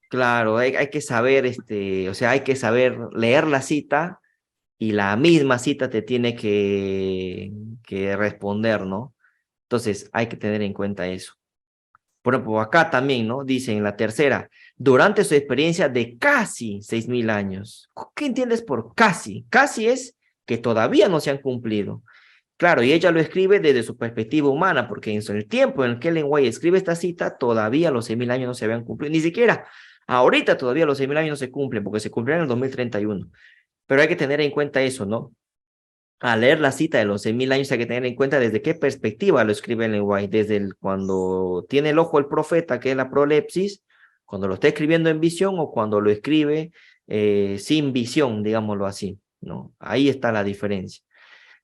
Claro, hay que saber, o sea, hay que saber leer la cita y la misma cita te tiene que responder, ¿no? Entonces, hay que tener en cuenta eso. Por ejemplo, acá también, ¿no? Dice en la tercera, durante su experiencia de casi 6.000 años. ¿Qué entiendes por casi? Casi es que todavía no se han cumplido. Claro, y ella lo escribe desde su perspectiva humana, porque en el tiempo en el que Ellen White escribe esta cita, todavía los 6.000 años no se habían cumplido. Ni siquiera ahorita todavía los 6.000 años no se cumplen, porque se cumplirán en el 2031. Pero hay que tener en cuenta eso, ¿no? Al leer la cita de los 6.000 años hay que tener en cuenta desde qué perspectiva lo escribe Ellen White, desde cuando tiene el ojo el profeta, que es la prolepsis, cuando lo está escribiendo en visión o cuando lo escribe sin visión, digámoslo así, ¿no? Ahí está la diferencia.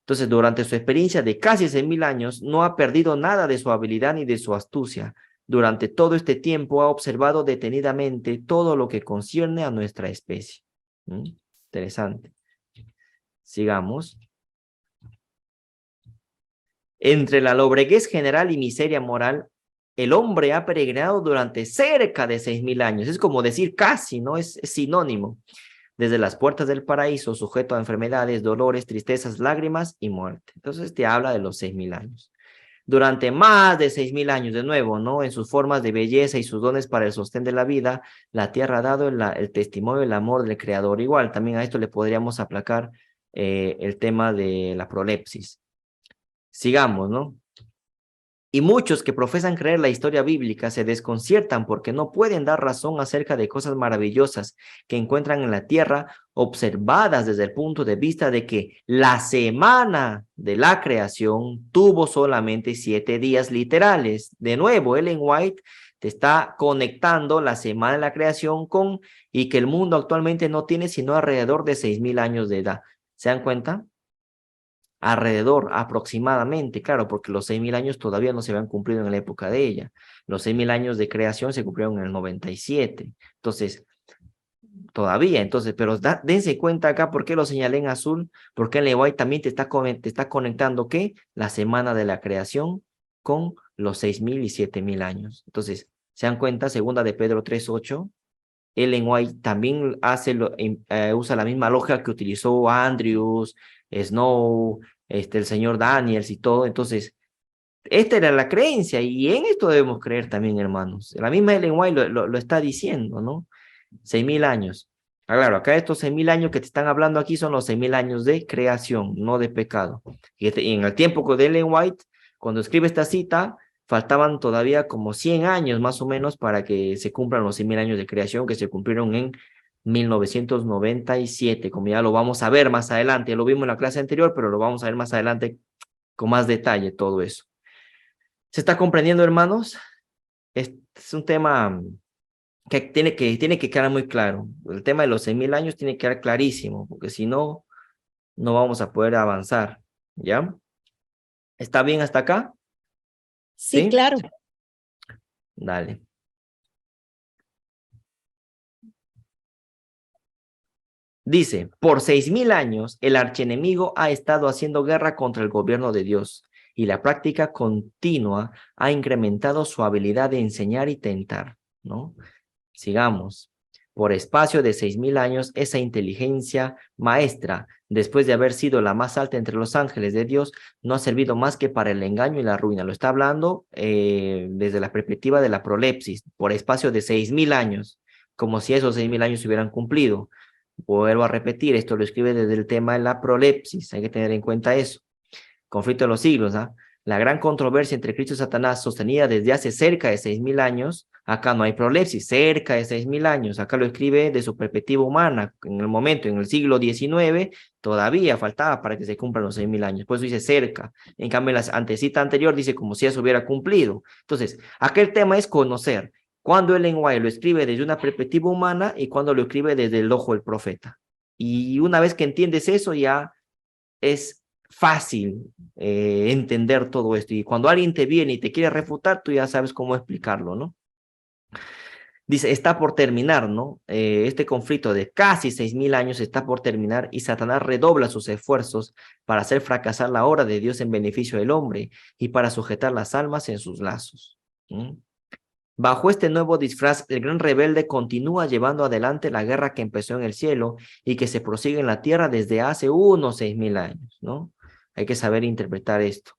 Entonces, durante su experiencia de casi 6.000 años, no ha perdido nada de su habilidad ni de su astucia. Durante todo este tiempo ha observado detenidamente todo lo que concierne a nuestra especie. Interesante. Sigamos. Entre la lobreguez general y miseria moral, el hombre ha peregrinado durante cerca de 6.000 años. Es como decir casi, ¿no? Es sinónimo. Desde las puertas del paraíso, sujeto a enfermedades, dolores, tristezas, lágrimas y muerte. Entonces te habla de los 6.000 años. Durante más de 6.000 años, de nuevo, ¿no? En sus formas de belleza y sus dones para el sostén de la vida, la tierra ha dado el testimonio del amor del Creador. Igual, también a esto le podríamos aplacar el tema de la prolepsis. Sigamos, ¿no? Y muchos que profesan creer la historia bíblica se desconciertan porque no pueden dar razón acerca de cosas maravillosas que encuentran en la tierra, observadas desde el punto de vista de que la semana de la creación tuvo solamente 7 días literales. De nuevo, Ellen White te está conectando la semana de la creación con y que el mundo actualmente no tiene sino alrededor de 6.000 años de edad. ¿Se dan cuenta? Alrededor, aproximadamente, claro, porque los 6.000 años todavía no se habían cumplido en la época de ella. Los 6.000 años de creación se cumplieron en el 97. Entonces, todavía, entonces, pero dense cuenta acá por qué lo señalé en azul, porque en White también te está conectando, ¿qué? La semana de la creación con los 6.000 y 7.000 años. Entonces, ¿se dan cuenta? Segunda de Pedro 3:8. Ellen White también usa la misma lógica que utilizó Andrews, Snow, el señor Daniels y todo. Entonces, esta era la creencia y en esto debemos creer también, hermanos. La misma Ellen White lo está diciendo, ¿no? 6.000 años. Claro, acá estos 6.000 años que te están hablando aquí son los 6.000 años de creación, no de pecado. Y en el tiempo de Ellen White, cuando escribe esta cita, faltaban todavía como 100 años más o menos para que se cumplan los 6.000 años de creación que se cumplieron en 1997, como ya lo vamos a ver más adelante. Ya lo vimos en la clase anterior, pero lo vamos a ver más adelante con más detalle todo eso. ¿Se está comprendiendo, hermanos? Este es un tema que tiene que quedar muy claro. El tema de los 6.000 años tiene que quedar clarísimo, porque si no, no vamos a poder avanzar, ¿ya? ¿Está bien hasta acá? Sí, claro. Dale. Dice, por 6.000 años el archienemigo ha estado haciendo guerra contra el gobierno de Dios y la práctica continua ha incrementado su habilidad de enseñar y tentar, ¿no? Sigamos. Por espacio de 6.000 años, esa inteligencia maestra, después de haber sido la más alta entre los ángeles de Dios, no ha servido más que para el engaño y la ruina. Lo está hablando desde la perspectiva de la prolepsis, por espacio de 6.000 años, como si esos 6.000 años se hubieran cumplido. Vuelvo a repetir, esto lo escribe desde el tema de la prolepsis, hay que tener en cuenta eso. Conflicto de los siglos, ¿ah? La gran controversia entre Cristo y Satanás sostenida desde hace cerca de 6.000 años, acá no hay prolepsis, cerca de 6.000 años, acá lo escribe de su perspectiva humana, en el momento, en el siglo XIX, todavía faltaba para que se cumplan los 6.000 años, por eso dice cerca, en cambio la antecita anterior dice como si eso hubiera cumplido. Entonces, acá el tema es conocer, cuando Ellen White lo escribe desde una perspectiva humana y cuando lo escribe desde el ojo del profeta. Y una vez que entiendes eso, ya es fácil entender todo esto. Y cuando alguien te viene y te quiere refutar, tú ya sabes cómo explicarlo, ¿no? Dice, está por terminar, ¿no? Este conflicto de casi 6.000 años está por terminar y Satanás redobla sus esfuerzos para hacer fracasar la obra de Dios en beneficio del hombre y para sujetar las almas en sus lazos. Bajo este nuevo disfraz, el gran rebelde continúa llevando adelante la guerra que empezó en el cielo y que se prosigue en la tierra desde hace unos 6.000 años, ¿no? Hay que saber interpretar esto.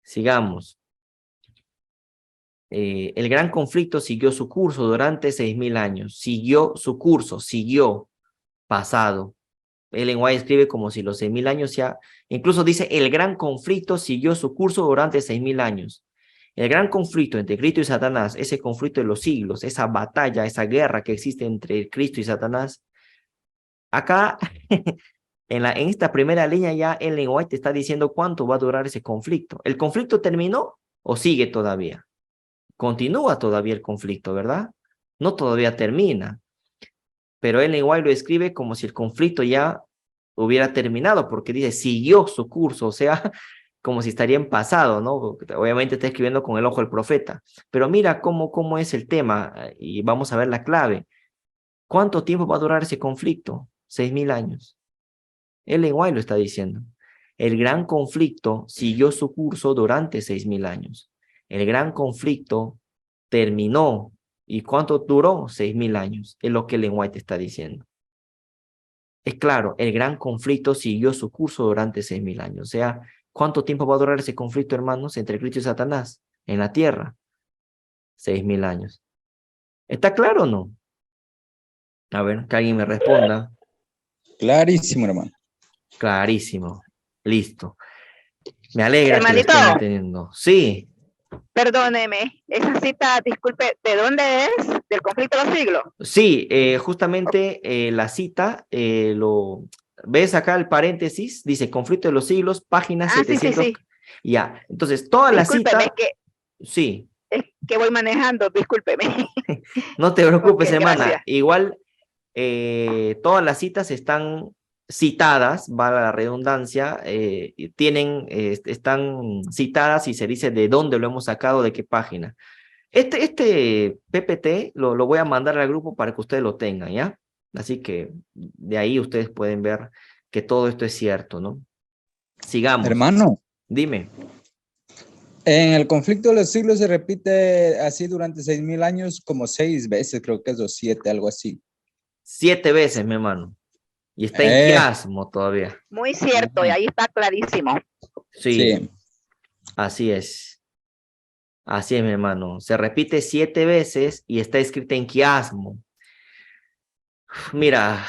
Sigamos. El gran conflicto siguió su curso durante 6.000 años. Siguió su curso, siguió pasado. Ellen White escribe como si los 6.000 años ya... Incluso dice, el gran conflicto siguió su curso durante 6.000 años. El gran conflicto entre Cristo y Satanás, ese conflicto de los siglos, esa batalla, esa guerra que existe entre Cristo y Satanás, acá, en esta primera línea ya Ellen White está diciendo cuánto va a durar ese conflicto. ¿El conflicto terminó o sigue todavía? Continúa todavía el conflicto, ¿verdad? No todavía termina. Pero Ellen White lo escribe como si el conflicto ya hubiera terminado, porque dice, siguió su curso, o sea, como si estaría en pasado, ¿no? Obviamente está escribiendo con el ojo del profeta. Pero mira cómo es el tema, y vamos a ver la clave. ¿Cuánto tiempo va a durar ese conflicto? 6.000 años. Ellen White lo está diciendo. El gran conflicto siguió su curso durante 6.000 años. El gran conflicto terminó. ¿Y cuánto duró? 6.000 años. Es lo que Ellen White está diciendo. Es claro, el gran conflicto siguió su curso durante 6.000 años. O sea, ¿cuánto tiempo va a durar ese conflicto, hermanos, entre Cristo y Satanás en la tierra? 6.000 años. ¿Está claro o no? A ver, que alguien me responda. Clarísimo, hermano. Clarísimo. Listo. Me alegra que lo Hermanito, estén entendiendo. Sí, perdóneme, esa cita, disculpe, ¿de dónde es? ¿Del conflicto de los siglos? sí, justamente la cita, ¿ves acá el paréntesis? Dice conflicto de los siglos, página Ah, sí, 700. sí. Ya, entonces toda la Discúlpeme, cita, sí, es que voy manejando, discúlpeme. no te preocupes, Ok, hermana. gracias. Igual, todas las citas están citadas, vale la redundancia, están citadas y se dice de dónde lo hemos sacado, de qué página. Este PPT lo voy a mandar al grupo para que ustedes lo tengan, ¿ya? Así que de ahí ustedes pueden ver que todo esto es cierto, ¿no? Sigamos. Hermano, Dime. en el conflicto de los siglos se repite así durante 6.000 años como 6 veces, creo que es o 7, algo así. 7 veces, mi hermano. Y está en quiasmo todavía. Muy cierto, y ahí está clarísimo. Sí, Sí. así es. Así es, mi hermano. Se repite 7 veces y está escrita en quiasmo. Mira,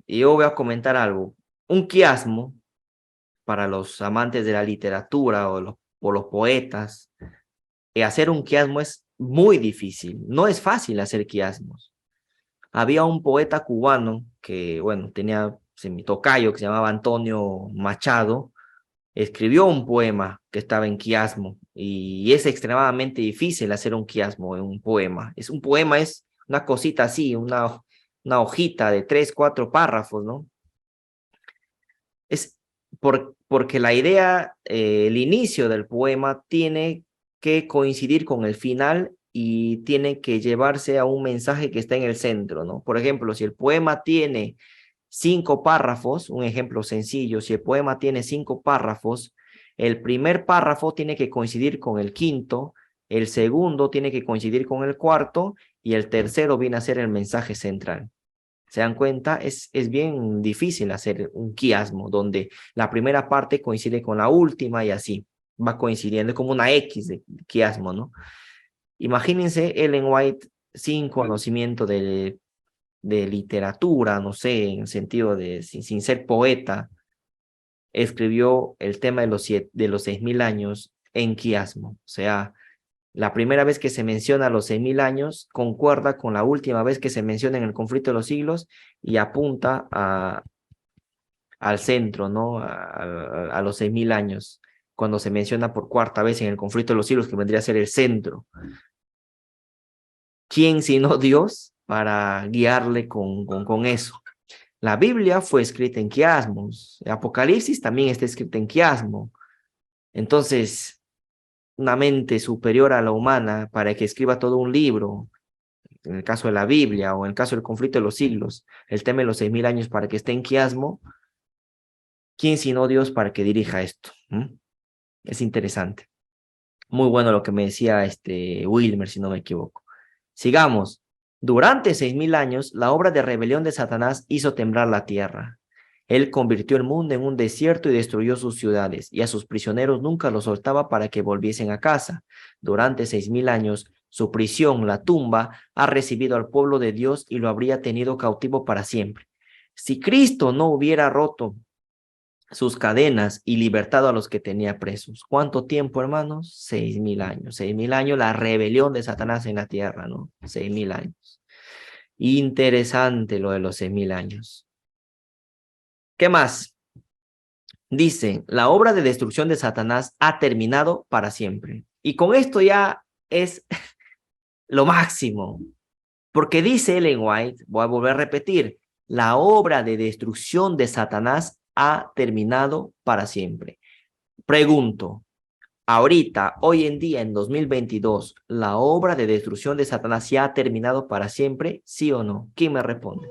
yo voy a comentar algo. Un quiasmo, para los amantes de la literatura o los poetas, hacer un quiasmo es muy difícil. No es fácil hacer quiasmos. Había un poeta cubano que, bueno, tenía mi tocayo que se llamaba Antonio Machado, escribió un poema que estaba en quiasmo y es extremadamente difícil hacer un quiasmo en un poema. Un poema es una cosita así, una hojita de 3, 4 párrafos, ¿no? Es porque la idea, el inicio del poema tiene que coincidir con el final y tiene que llevarse a un mensaje que está en el centro, ¿no? Por ejemplo, si el poema tiene 5 párrafos, un ejemplo sencillo, si el poema tiene 5 párrafos, el primer párrafo tiene que coincidir con el quinto, el segundo tiene que coincidir con el cuarto y el tercero viene a ser el mensaje central. ¿Se dan cuenta? Es bien difícil hacer un quiasmo donde la primera parte coincide con la última y así va coincidiendo, es como una X de quiasmo, ¿no? Imagínense Ellen White sin conocimiento de literatura, no sé, en el sentido de sin ser poeta, escribió el tema de los 6.000 años en quiasmo. O sea, la primera vez que se menciona los 6.000 años concuerda con la última vez que se menciona en el conflicto de los siglos y apunta al centro, ¿no? A los 6.000 años, cuando se menciona por cuarta vez en el conflicto de los siglos, que vendría a ser el centro. ¿Quién sino Dios para guiarle con eso? La Biblia fue escrita en quiasmos. Apocalipsis también está escrita en quiasmo. Entonces, una mente superior a la humana para que escriba todo un libro, en el caso de la Biblia o en el caso del conflicto de los siglos, el tema de los 6.000 años para que esté en quiasmo, ¿quién sino Dios para que dirija esto? Es interesante. Muy bueno lo que me decía Wilmer, si no me equivoco. Sigamos. Durante 6.000 años, la obra de rebelión de Satanás hizo temblar la tierra. Él convirtió el mundo en un desierto y destruyó sus ciudades, y a sus prisioneros nunca los soltaba para que volviesen a casa. Durante 6.000 años, su prisión, la tumba, ha recibido al pueblo de Dios y lo habría tenido cautivo para siempre. Si Cristo no hubiera roto sus cadenas y libertado a los que tenía presos. ¿Cuánto tiempo, hermanos? 6.000 años. 6.000 años, la rebelión de Satanás en la tierra, ¿no? 6.000 años. Interesante lo de los 6.000 años. ¿Qué más? Dice, la obra de destrucción de Satanás ha terminado para siempre. Y con esto ya es lo máximo. Porque dice Ellen White, voy a volver a repetir, la obra de destrucción de Satanás ha terminado para siempre. Pregunto, ahorita, hoy en día, en 2022, ¿la obra de destrucción de Satanás ya ha terminado para siempre? ¿Sí o no? ¿Quién me responde?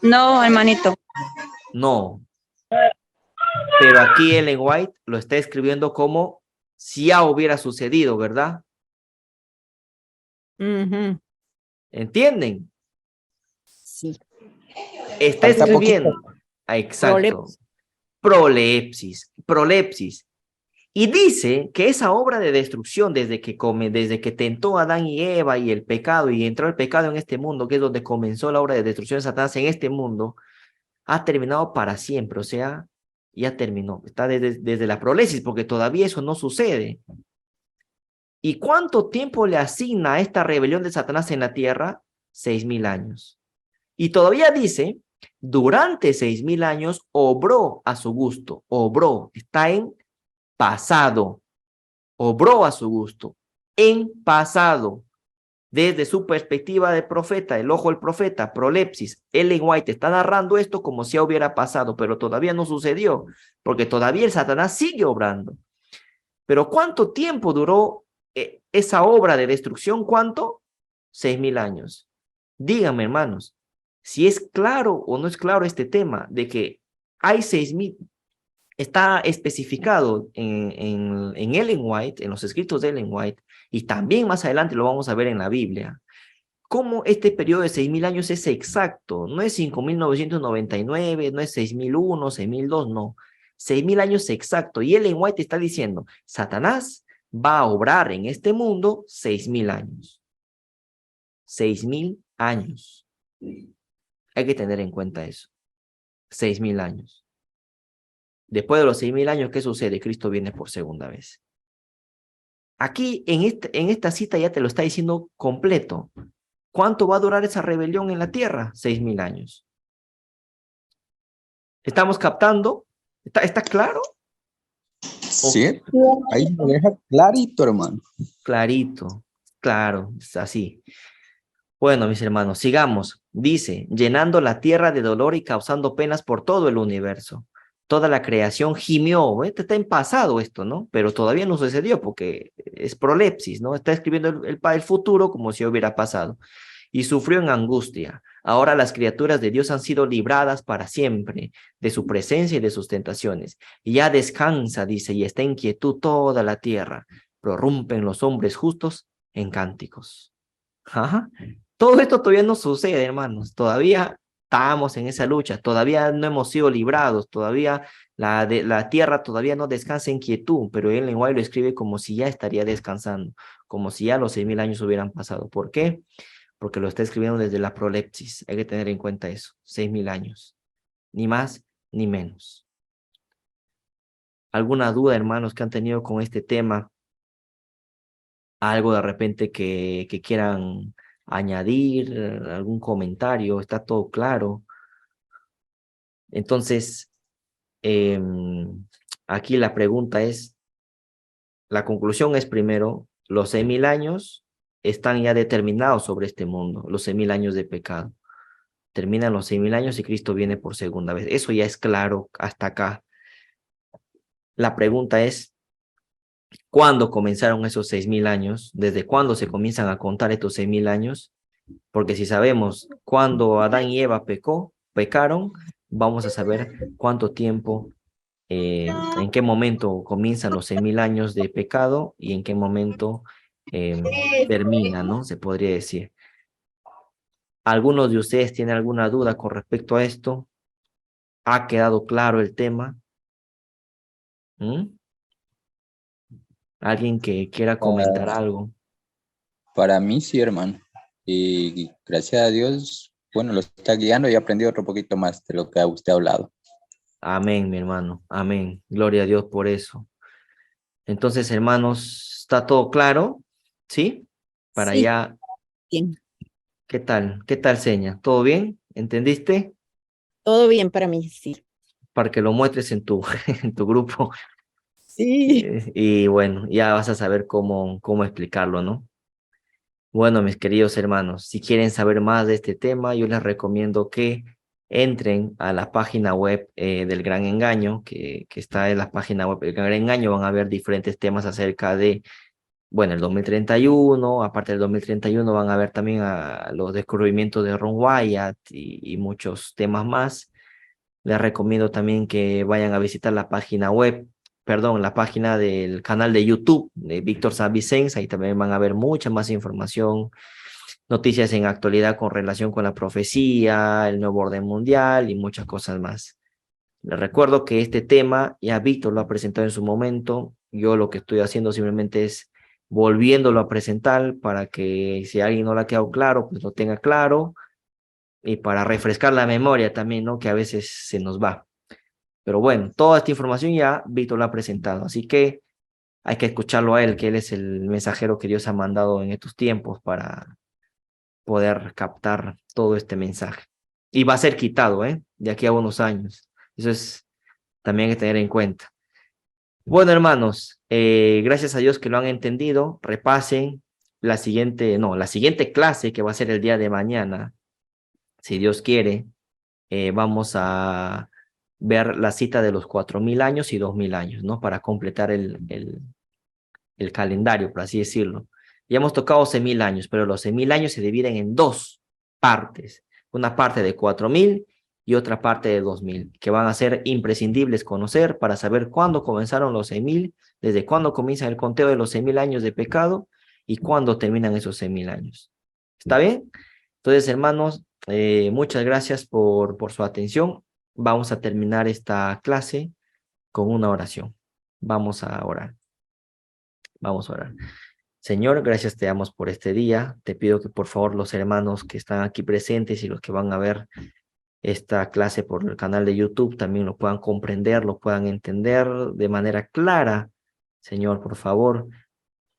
No, hermanito. No. Pero aquí Ellen White lo está escribiendo como si ya hubiera sucedido, ¿verdad? Ujú. ¿Entienden? Sí. Está Falta escribiendo. poquito. Exacto. Prolepsis. Y dice que esa obra de destrucción desde que tentó a Adán y Eva y el pecado y entró el pecado en este mundo, que es donde comenzó la obra de destrucción de Satanás en este mundo, ha terminado para siempre, o sea, ya terminó. Está desde la prolepsis, porque todavía eso no sucede. ¿Y cuánto tiempo le asigna a esta rebelión de Satanás en la tierra? 6.000 años. Y todavía dice, durante 6.000 años obró a su gusto, obró, está en pasado, obró a su gusto, en pasado, desde su perspectiva de profeta, el ojo del profeta, prolepsis. Ellen White está narrando esto como si ya hubiera pasado, pero todavía no sucedió, porque todavía el Satanás sigue obrando. Pero ¿cuánto tiempo duró esa obra de destrucción? ¿Cuánto? 6.000 años. Díganme, hermanos, si es claro o no es claro este tema de que hay 6.000, está especificado en Ellen White, en los escritos de Ellen White, y también más adelante lo vamos a ver en la Biblia, cómo este periodo de 6.000 años es exacto, no es 5.999, no es 6.001, 6.002, no, 6.000 años exacto, y Ellen White está diciendo, Satanás va a obrar en este mundo 6.000 años, 6.000 años, hay que tener en cuenta eso, 6.000 años. Después de los 6.000 años, ¿qué sucede? Cristo viene por segunda vez. Aquí, en esta cita ya te lo está diciendo completo. ¿Cuánto va a durar esa rebelión en la tierra? 6.000 años. ¿Estamos captando? ¿Está claro? Sí, ahí lo deja clarito, hermano. Clarito, claro, es así. Bueno, mis hermanos, sigamos. Dice, llenando la tierra de dolor y causando penas por todo el universo. Toda la creación gimió. Está en pasado esto, ¿no? Pero todavía no sucedió porque es prolepsis, ¿no? Está escribiendo el futuro como si hubiera pasado. Y sufrió en angustia. Ahora las criaturas de Dios han sido libradas para siempre de su presencia y de sus tentaciones. Y ya descansa, dice, y está en quietud toda la tierra. Prorrumpen los hombres justos en cánticos. Ajá. Todo esto todavía no sucede, hermanos. Todavía estamos en esa lucha. Todavía no hemos sido librados. Todavía la tierra todavía no descansa en quietud. Pero Ellen White lo escribe como si ya estaría descansando. Como si ya los 6.000 años hubieran pasado. ¿Por qué? Porque lo está escribiendo desde la prolepsis. Hay que tener en cuenta eso. 6.000 años. Ni más ni menos. ¿Alguna duda, hermanos, que han tenido con este tema? Algo de repente que quieran añadir, algún comentario, está todo claro. Entonces, aquí la pregunta es, la conclusión es primero, los 6.000 años están ya determinados sobre este mundo, los 6.000 años de pecado. Terminan los 6.000 años y Cristo viene por segunda vez. Eso ya es claro hasta acá. La pregunta es, ¿cuándo comenzaron esos 6.000 años? ¿Desde cuándo se comienzan a contar estos 6.000 años? Porque si sabemos cuándo Adán y Eva pecaron, vamos a saber cuánto tiempo en qué momento comienzan los 6.000 años de pecado y en qué momento termina, ¿no? Se podría decir. ¿Algunos de ustedes tienen alguna duda con respecto a esto? ¿Ha quedado claro el tema? ¿Mm? ¿Alguien que quiera comentar algo? Para mí sí, hermano. Y gracias a Dios, bueno, lo está guiando y he aprendido otro poquito más de lo que usted ha hablado. Amén, mi hermano. Amén. Gloria a Dios por eso. Entonces, hermanos, ¿está todo claro? ¿Sí? Para Sí, allá, bien. ¿qué tal? ¿Qué tal, Seña? ¿Todo bien? ¿Entendiste? Todo bien para mí, sí. Para que lo muestres en tu, en tu grupo. Sí. Y bueno, ya vas a saber cómo explicarlo, ¿no? Bueno, mis queridos hermanos, si quieren saber más de este tema, yo les recomiendo que entren a la página web del Gran Engaño, que está en la página web del Gran Engaño. Van a ver diferentes temas acerca de, bueno, el 2031. Aparte del 2031 van a ver también a los descubrimientos de Ron Wyatt y muchos temas más. Les recomiendo también que vayan a visitar la página web, perdón, la página del canal de YouTube de Víctor San Vicens. Ahí también van a ver mucha más información, noticias en actualidad con relación con la profecía, el nuevo orden mundial y muchas cosas más. Les recuerdo que este tema ya Víctor lo ha presentado en su momento. Yo lo que estoy haciendo simplemente es volviéndolo a presentar para que si a alguien no le ha quedado claro, pues lo tenga claro, y para refrescar la memoria también, ¿no? Que a veces se nos va. Pero bueno, toda esta información ya Víctor lo ha presentado, así que hay que escucharlo a él, que él es el mensajero que Dios ha mandado en estos tiempos para poder captar todo este mensaje. Y va a ser quitado, de aquí a unos años. Eso es también hay que tener en cuenta. Bueno, hermanos, gracias a Dios que lo han entendido. Repasen la siguiente clase que va a ser el día de mañana, si Dios quiere. Vamos a ver la cita de los 4.000 años y 2.000 años, ¿no? Para completar el calendario, por así decirlo. Ya hemos tocado 6.000 años, pero los 6.000 años se dividen en dos partes. Una parte de 4.000 y otra parte de 2.000, que van a ser imprescindibles conocer para saber cuándo comenzaron los 6.000, desde cuándo comienza el conteo de los 6.000 años de pecado y cuándo terminan esos 6.000 años. ¿Está bien? Entonces, hermanos, muchas gracias por su atención. Vamos a terminar esta clase con una oración. Vamos a orar. Vamos a orar. Señor, gracias te damos por este día. Te pido que por favor los hermanos que están aquí presentes y los que van a ver esta clase por el canal de YouTube también lo puedan comprender, lo puedan entender de manera clara. Señor, por favor,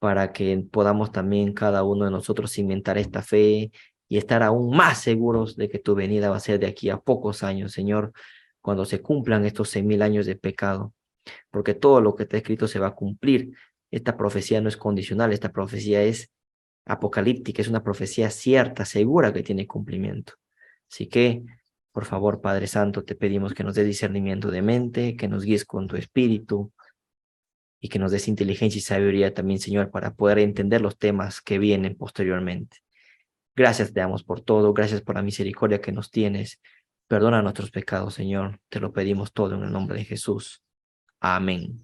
para que podamos también cada uno de nosotros cimentar esta fe y estar aún más seguros de que tu venida va a ser de aquí a pocos años, Señor, cuando se cumplan estos 6.000 años de pecado, porque todo lo que está escrito se va a cumplir. Esta profecía no es condicional, esta profecía es apocalíptica, es una profecía cierta, segura que tiene cumplimiento. Así que, por favor, Padre Santo, te pedimos que nos dé discernimiento de mente, que nos guíes con tu espíritu, y que nos des inteligencia y sabiduría también, Señor, para poder entender los temas que vienen posteriormente. Gracias te damos por todo, gracias por la misericordia que nos tienes. Perdona nuestros pecados, Señor, te lo pedimos todo en el nombre de Jesús. Amén.